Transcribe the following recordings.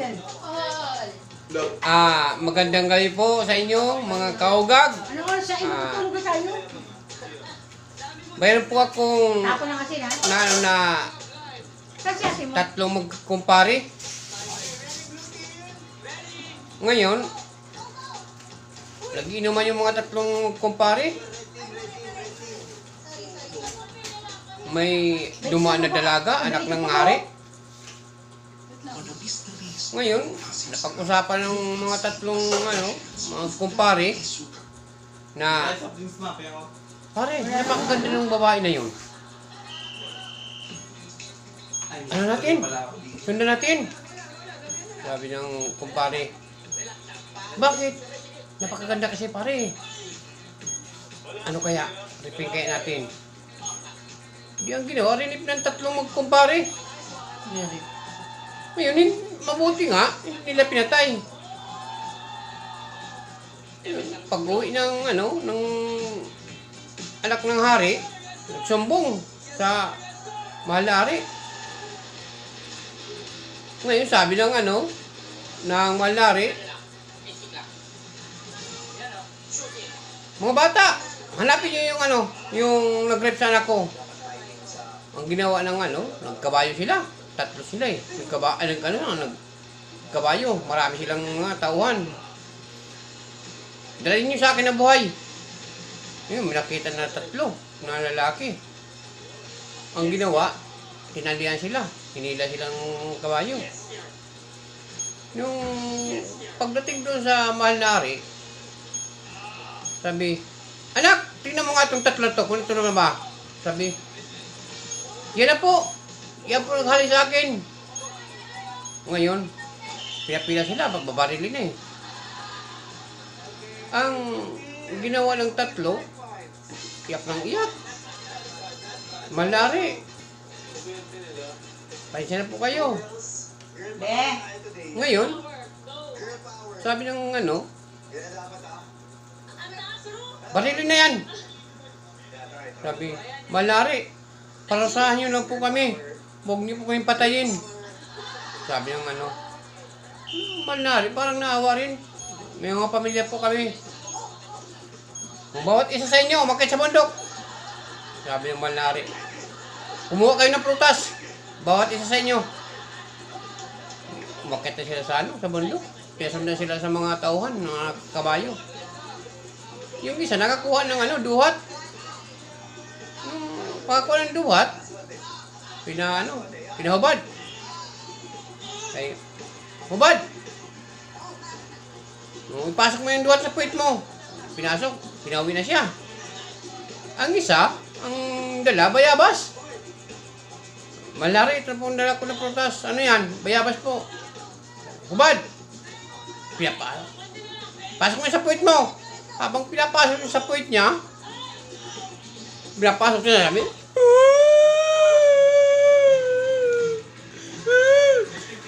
yan. Magandang gabi po sa inyo, mga kaugag. Ano oras sa inyo tutulog na tayo? Mayroon po akong Tapo na kasi na. na Kasi ate mo. tatlong magkumpare. Ngayon, nag-inuman yung mga tatlong kumpare. May dumaan na dalaga, anak ng hari. Ngayon, napag-usapan ng mga tatlong mga kumpare na pare, napakaganda ng babae na yun. Ano natin? Sundan natin. Sabi ng kumpare. Bakit? Napakaganda kasi pare. Ano kaya? Ripin kaya natin. Hindi ang ginawa, rinip ng tatlong magkumpare. Ngayon, mabuti nga, hindi nila pinatay. Pag-uwi ng ng anak ng hari, nagsumbong sa mahal na hari. Ngayon, sabi ng ng mahal na hari, mga bata, hanapin nyo yung nag-rape sa anak ko. Ang ginawa ng nagkabayo sila. Tatlo sila eh. Nagkabayo. Marami silang mga tauhan. Dalhin nyo sa akin na buhay. Yun, may nakita na tatlo na lalaki. Ang ginawa, tinalian sila. Hinila silang kabayo. Yung pagdating doon sa mahal na hari, sabi, anak, tingnan mo nga itong tatlo to. Kung ito na ba? Sabi, yan na po. Yan po naghali sa akin. Ngayon, pila-pila sila. Pagbabarilin na eh. Ang ginawa ng tatlo, iyak ng iyak. Malari. Pahinsa na po kayo. Ngayon, sabi ng barilin na yan. Sabi, malari. Parasahan nyo lang po kami. Huwag niyo po kami patayin. Sabi ng malnari, parang naawa rin. May mga pamilya po kami. Kung bawat isa sa inyo, umakit sa bundok. Sabi ng malnari, kumuha kayo ng prutas. Bawat isa sa inyo. Umakit na sila sa bundok. Kaya sundan sila sa mga tauhan, mga kabayo. Yung isa, nakakuha ng duhat. Pagkakuha ng duhat, pinahubad. Ay, hubad! Nung ipasok mo yung duhat sa puwit mo, pinasok, pinauwi na siya. Ang isa, ang dala, bayabas. Malari, ito pong dala ko ng prutas. Ano yan? Bayabas po. Hubad! Pinapasok. Pasok mo sa puwit mo. Habang pinapasok sa puwit niya, pinapasok siya namin.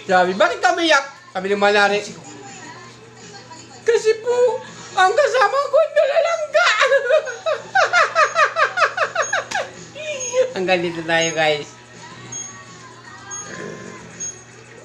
Sabi, bakit ka umiyak? Sabi ng malari. Kasi po, ang kasama ko nalalangga. Hanggang dito tayo guys.